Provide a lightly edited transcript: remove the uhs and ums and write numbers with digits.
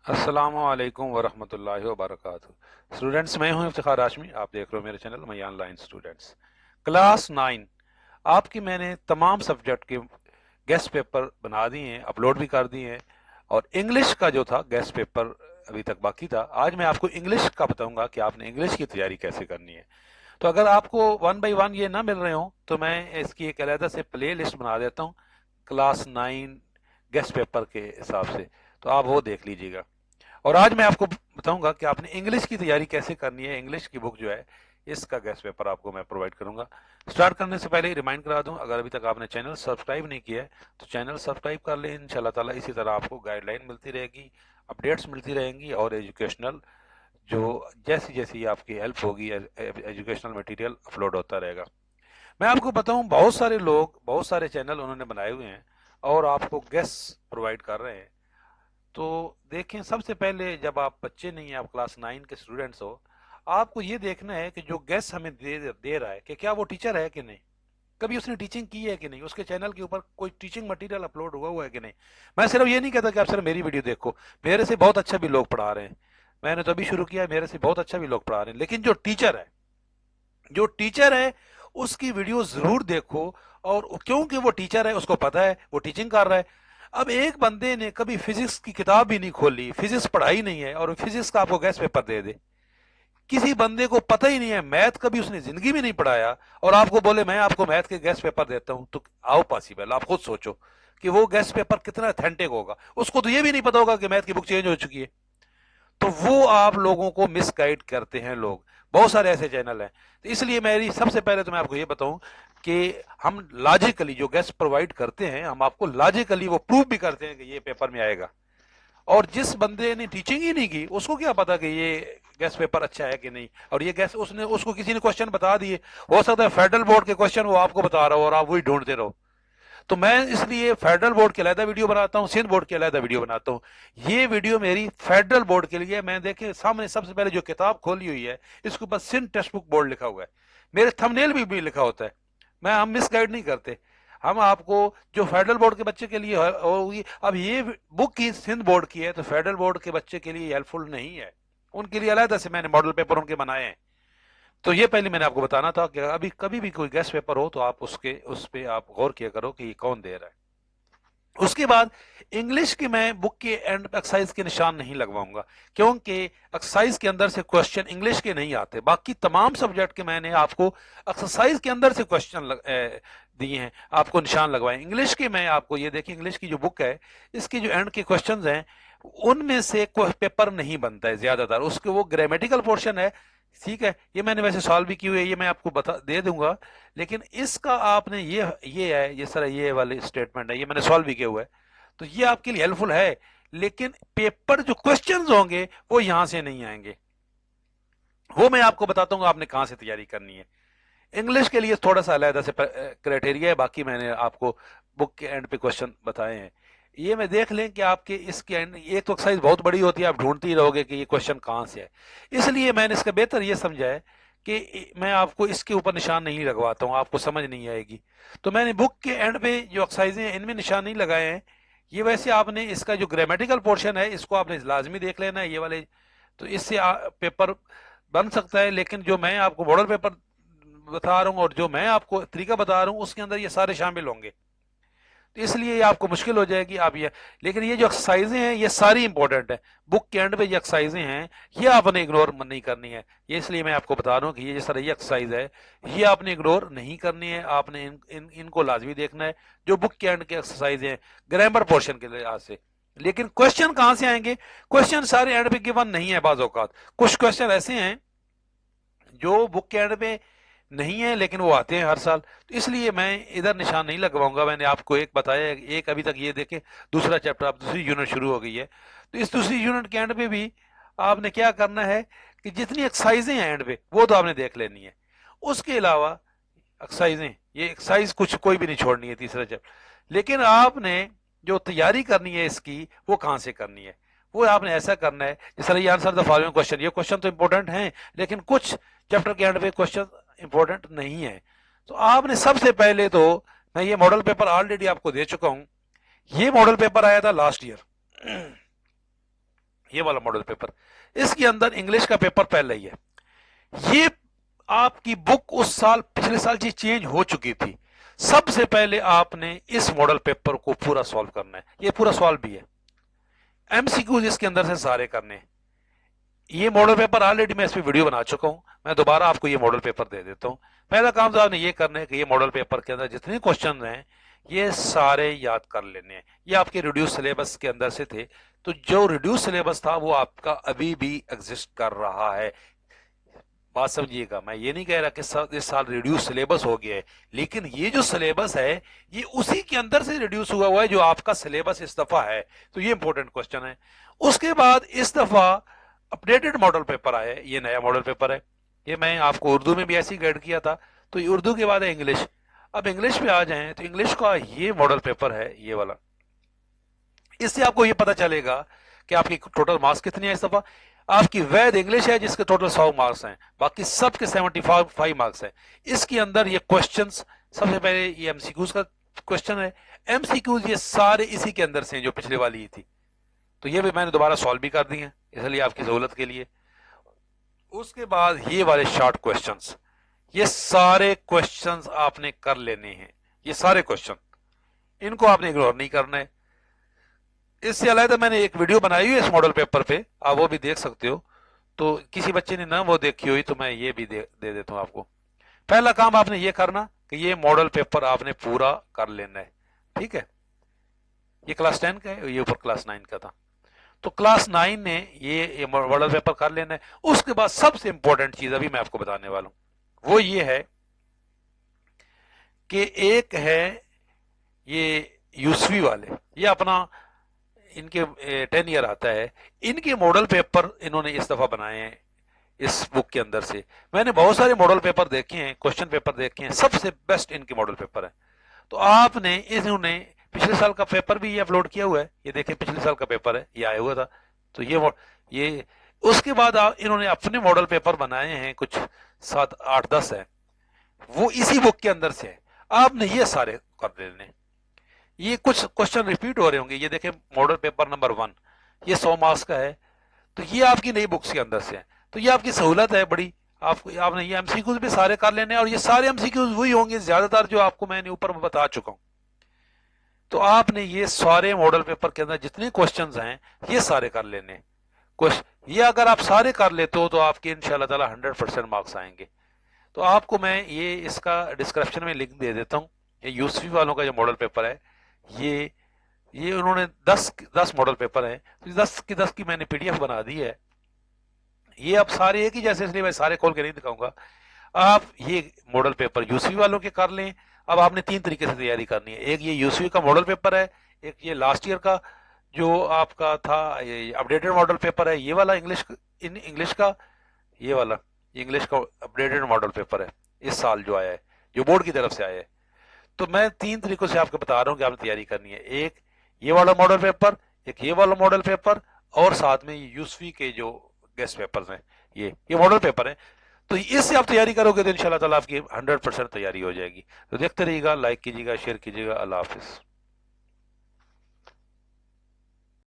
अस्सलाम वालेकुम वरहमतुल्लाहि वबरकातुहू। स्टूडेंट्स, मैं हूं इफ्तिखार हाशमी। आप देख रहे हो मेरे चैनल मई ऑनलाइन स्टूडेंट्स। क्लास 9 आपकी मैंने तमाम सब्जेक्ट के गेस्ट पेपर बना दिए हैं, अपलोड भी कर दिए हैं। और इंग्लिश का जो था गेस्ट पेपर अभी तक बाकी था। आज मैं आपको इंग्लिश का बताऊंगा कि आपने इंग्लिश की तैयारी कैसे करनी है। तो अगर आपको वन बाई वन ये ना मिल रहे हो तो मैं इसकी एक अलहदा से प्ले लिस्ट बना देता हूँ क्लास 9 गेस्ट पेपर के हिसाब से, तो आप वो देख लीजिएगा। और आज मैं आपको बताऊंगा कि आपने इंग्लिश की तैयारी कैसे करनी है। इंग्लिश की बुक जो है इसका गेस्ट पेपर आपको मैं प्रोवाइड करूंगा। स्टार्ट करने से पहले रिमाइंड करा दूं, अगर अभी तक आपने चैनल सब्सक्राइब नहीं किया है तो चैनल सब्सक्राइब कर लें। इंशाल्लाह ताला इसी तरह आपको गाइडलाइन मिलती रहेगी, अपडेट्स मिलती रहेंगी और एजुकेशनल जो जैसी जैसी आपकी हेल्प होगी एजुकेशनल मटेरियल अपलोड होता रहेगा। मैं आपको बताऊं, बहुत सारे लोग बहुत सारे चैनल उन्होंने बनाए हुए हैं और आपको गेस्ट प्रोवाइड कर रहे हैं। तो देखें, सबसे पहले जब आप बच्चे नहीं हैं, आप क्लास 9 के स्टूडेंट्स हो, आपको ये देखना है कि जो गेस्ट हमें दे रहा है कि क्या वो टीचर है कि नहीं, कभी उसने टीचिंग की है कि नहीं, उसके चैनल के ऊपर कोई टीचिंग मटेरियल अपलोड हुआ है कि नहीं। मैं सिर्फ ये नहीं कहता कि आप सिर्फ मेरी वीडियो देखो, मेरे से बहुत अच्छा भी लोग पढ़ा रहे हैं। मैंने तो अभी शुरू किया है, मेरे से बहुत अच्छा भी लोग पढ़ा रहे हैं। लेकिन जो टीचर है उसकी वीडियो जरूर देखो। और क्योंकि वो टीचर है, उसको पता है वो टीचिंग कर रहा है। अब एक बंदे ने कभी फिजिक्स की किताब भी नहीं खोली, फिजिक्स पढ़ाई नहीं है, और फिजिक्स का आपको गेस्ट पेपर दे दे। किसी बंदे को पता ही नहीं है, मैथ कभी उसने जिंदगी में नहीं पढ़ाया, और आपको बोले मैं आपको मैथ के गेस्ट पेपर देता हूं, तो आओ पॉसिबल, आप खुद सोचो कि वो गेस्ट पेपर कितना अथेंटिक होगा। उसको तो ये भी नहीं पता होगा कि मैथ की बुक चेंज हो चुकी है। तो वो आप लोगों को मिसगाइड करते हैं लोग। बहुत सारे ऐसे चैनल हैं। तो इसलिए मेरी सबसे पहले तो मैं आपको ये बताऊं कि हम लॉजिकली जो गेस्ट प्रोवाइड करते हैं, हम आपको लॉजिकली वो प्रूव भी करते हैं कि ये पेपर में आएगा। और जिस बंदे ने टीचिंग ही नहीं की, उसको क्या पता कि ये गेस्ट पेपर अच्छा है कि नहीं। और ये गेस्ट उसने उसको किसी ने क्वेश्चन बता दिए, हो सकता है फेडरल बोर्ड के क्वेश्चन वो आपको बता रहा हो और आप वही ढूंढते रहो। तो मैं इसलिए फेडरल बोर्ड के अलहदा वीडियो बनाता हूँ, सिंध बोर्ड के अलहदा वीडियो बनाता हूँ। ये वीडियो मेरी फेडरल बोर्ड के लिए। मैं देखे सामने सबसे पहले जो किताब खोली हुई है, इसके ऊपर सिंध टेक्स्ट बुक बोर्ड लिखा हुआ है। मेरे थंबनेल भी लिखा होता है। हम मिस गाइड नहीं करते। हम आपको जो फेडरल बोर्ड के बच्चे के लिए होगी, अब ये बुक की सिंध बोर्ड की है तो फेडरल बोर्ड के बच्चे के लिए हेल्पफुल नहीं है। उनके लिए अलहदा से मैंने मॉडल पेपर उनके बनाए हैं। तो ये पहले मैंने आपको बताना था कि अभी कभी भी कोई गेस्ट पेपर हो तो आप उस पे आप गौर किया करो कि ये कौन दे रहा है। उसके बाद इंग्लिश की मैं बुक के एंड एक्सरसाइज के निशान नहीं लगवाऊंगा, क्योंकि एक्सरसाइज के अंदर से क्वेश्चन इंग्लिश के नहीं आते। बाकी तमाम सब्जेक्ट के मैंने आपको एक्सरसाइज के अंदर से क्वेश्चन दिए हैं, आपको निशान लगवाए। इंग्लिश के मैं आपको ये देखिए, इंग्लिश की जो बुक है इसकी जो एंड के क्वेश्चन हैं उनमें से पेपर नहीं बनता है ज्यादातर। उसके वो ग्रामेटिकल पोर्शन है, ठीक है, ये मैंने वैसे सॉल्व भी की हुई है, ये मैं आपको बता दे दूंगा। लेकिन इसका आपने ये है, ये सर ये वाले स्टेटमेंट है, ये मैंने सॉल्व भी किया हुआ है, तो ये आपके लिए हेल्पफुल है। लेकिन पेपर जो क्वेश्चंस होंगे वो यहां से नहीं आएंगे। वो मैं आपको बताता हूँ आपने कहां से तैयारी करनी है। इंग्लिश के लिए थोड़ा सा अलहदा से क्राइटेरिया है, बाकी मैंने आपको बुक के एंड पे क्वेश्चन बताए हैं। ये मैं देख लें कि आपके इसके एंड, ये तो एक्सरसाइज बहुत बड़ी होती है, आप ढूंढते ही रहोगे कि ये क्वेश्चन कहाँ से है। इसलिए मैंने इसका बेहतर ये समझा है कि मैं आपको इसके ऊपर निशान नहीं लगवाता हूँ, आपको समझ नहीं आएगी। तो मैंने बुक के एंड पे जो एक्सरसाइजें हैं इनमें निशान नहीं लगाए हैं। ये वैसे आपने इसका जो ग्रामेटिकल पोर्शन है इसको आपने लाजमी देख लेना है, ये वाले। तो इससे पेपर बन सकता है। लेकिन जो मैं आपको मॉडल पेपर बता रहा हूँ और जो मैं आपको तरीका बता रहा हूँ उसके अंदर ये सारे शामिल होंगे। तो इसलिए ये आपको मुश्किल हो जाएगी आप ये। लेकिन ये जो एक्सरसाइजें हैं ये सारी इंपॉर्टेंट है। बुक के एंड पे जो एक्सरसाइजें हैं ये आपने इग्नोर नहीं करनी है। ये इसलिए मैं आपको बता रहा हूँ कि ये जो ये एक्सरसाइज है ये आपने इग्नोर नहीं करनी है, आपने इनको लाजमी देखना है, जो बुक के एंड के एक्सरसाइज हैं ग्रामर पोर्शन के लिहाज से। लेकिन क्वेश्चन कहाँ से आएंगे? क्वेश्चन सारे एंड पे गिवन नहीं है। बाज औकात कुछ क्वेश्चन ऐसे हैं जो बुक के एंड पे नहीं है लेकिन वो आते हैं हर साल, तो इसलिए मैं इधर निशान नहीं लगवाऊंगा। मैंने आपको एक बताया, एक अभी तक ये देखें, दूसरा चैप्टर, अब दूसरी यूनिट शुरू हो गई है। तो इस दूसरी यूनिट के एंड पे भी आपने क्या करना है कि जितनी एक्सरसाइजें हैं एंड पे वो तो आपने देख लेनी है। उसके अलावा एक्सरसाइजें, ये एक्सरसाइज कुछ कोई भी नहीं छोड़नी है तीसरा चैप्टर। लेकिन आपने जो तैयारी करनी है इसकी वो कहाँ से करनी है? वो आपने ऐसा करना है जैसे ये आंसर द फॉलोइंग क्वेश्चन। ये क्वेश्चन तो इंपॉर्टेंट हैं लेकिन कुछ चैप्टर के एंड पे क्वेश्चन इंपॉर्टेंट नहीं है। तो आपने सबसे पहले तो, मैं ये मॉडल पेपर ऑलरेडी आपको दे चुका हूं। ये मॉडल पेपर आया था लास्ट ईयर। ये वाला मॉडल पेपर, इसके अंदर इंग्लिश का पेपर पहले ही है। ये आपकी बुक उस साल, पिछले साल जी चेंज हो चुकी थी। सबसे पहले आपने इस मॉडल पेपर को पूरा सॉल्व करना है। ये पूरा सॉल्व भी है, एमसीक्यूज इसके अंदर से सारे करने हैं। ये मॉडल पेपर ऑलरेडी मैं इस पे वीडियो बना चुका हूं, मैं दोबारा आपको ये मॉडल पेपर दे देता हूं। पहला काम तो आपने ये करना है कि ये मॉडल पेपर के अंदर जितने क्वेश्चन हैं ये सारे याद कर लेने हैं। ये आपके रिड्यूस सिलेबस के अंदर से थे, तो जो रिड्यूस सिलेबस था वो आपका अभी भी एग्जिस्ट कर रहा है। बात समझिएगा, मैं ये नहीं कह रहा कि इस साल रिड्यूस सिलेबस हो गया है, लेकिन ये जो सिलेबस है ये उसी के अंदर से रिड्यूस हुआ है जो आपका सिलेबस इस दफा है। तो ये इंपॉर्टेंट क्वेश्चन है। उसके बाद इस दफा अपडेटेड मॉडल पेपर आया है, ये नया मॉडल पेपर है। ये मैं आपको उर्दू में भी ऐसे ही गाइड किया था। तो ये उर्दू के बाद है इंग्लिश। अब इंग्लिश पे आ जाएं तो इंग्लिश का ये मॉडल पेपर है, ये वाला। इससे आपको ये पता चलेगा कि आपकी टोटल मार्क्स कितनी है। इस दफा आपकी वैध इंग्लिश है जिसके टोटल 100 मार्क्स हैं, बाकी सब के 75 मार्क्स हैं। इसके अंदर ये क्वेश्चंस, सबसे पहले ये एमसीक्यूज का क्वेश्चन है। एमसीक्यूज ये सारे इसी के अंदर से हैं जो पिछले वाली ही थी, तो ये भी मैंने दोबारा सॉल्व भी कर दी है, इसलिए आपकी सहूलत के लिए। उसके बाद ये वाले शॉर्ट क्वेश्चंस, ये सारे क्वेश्चंस आपने कर लेने हैं। ये सारे क्वेश्चन, इनको आपने इग्नोर नहीं करना है। इससे अलग मैंने एक वीडियो बनाई हुई है इस मॉडल पेपर पे, आप वो भी देख सकते हो। तो किसी बच्चे ने ना वो देखी हुई तो मैं ये भी दे देता हूं आपको। पहला काम आपने ये करना कि ये मॉडल पेपर आपने पूरा कर लेना है, ठीक है। ये क्लास 10 का है, ये ऊपर क्लास 9 का था। तो क्लास 9 ने ये मॉडल पेपर कर लेना है। उसके बाद सबसे इंपॉर्टेंट चीज अभी मैं आपको बताने वाला हूं, वो ये है कि एक है ये यूसवी वाले, ये अपना इनके 10 ईयर आता है। इनके मॉडल पेपर इन्होंने इस दफा बनाए हैं इस बुक के अंदर से। मैंने बहुत सारे मॉडल पेपर देखे हैं, क्वेश्चन पेपर देखे हैं, सबसे बेस्ट इनके मॉडल पेपर है। तो आपने इन्होंने पिछले साल का पेपर भी ये अपलोड किया हुआ है, ये देखिए पिछले साल का पेपर है, ये आया हुआ था। तो ये उसके बाद इन्होंने अपने मॉडल पेपर बनाए हैं, कुछ 7 8 10 है, वो इसी बुक के अंदर से है। आपने ये सारे कर देने। ये कुछ क्वेश्चन रिपीट हो रहे होंगे, ये देखें मॉडल पेपर नंबर 1, ये 100 मार्क्स का है, तो ये आपकी नई बुक्स के अंदर से है। तो ये आपकी सहूलत है बड़ी, आपने ये एमसीक्यूज भी सारे कर लेने, और ये सारे एमसीक्यूज वही होंगे ज्यादातर जो आपको मैंने ऊपर बता चुका हूं। तो आपने ये सारे मॉडल पेपर के अंदर जितने क्वेश्चंस हैं ये सारे कर लेने। ये अगर आप सारे कर लेते हो तो आपके इंशाल्लाह ताला 100% मार्क्स आएंगे। तो आपको मैं ये इसका डिस्क्रिप्शन में लिंक दे देता हूँ। ये यूसफी वालों का जो मॉडल पेपर है, ये उन्होंने 10 मॉडल पेपर हैं, तो 10 की 10 की मैंने पीडीएफ बना दी है। ये अब सारे एक ही जैसे, इसलिए मैं सारे खोल के नहीं दिखाऊंगा। आप ये मॉडल पेपर यूसफी वालों के कर लें। अब आपने 3 तरीके से तैयारी करनी है। एक ये यूसफी का मॉडल पेपर है, एक ये लास्ट ईयर का जो आपका था ये अपडेटेड मॉडल पेपर है, ये वाला इंग्लिश का, ये वाला इंग्लिश का अपडेटेड मॉडल पेपर है इस साल जो आया है, जो बोर्ड की तरफ से आया है। तो मैं 3 तरीकों से आपको बता रहा हूँ कि आपने तैयारी करनी है। एक ये वाला मॉडल पेपर, एक ये वाला मॉडल पेपर, और साथ में यूसफी के जो गेस्ट पेपर्स हैं, ये मॉडल पेपर है। तो इससे आप तैयारी करोगे तो इंशाल्लाह ताला आपकी 100% तैयारी हो जाएगी। तो देखते रहिएगा, लाइक कीजिएगा, शेयर कीजिएगा। अल्लाह हाफिज।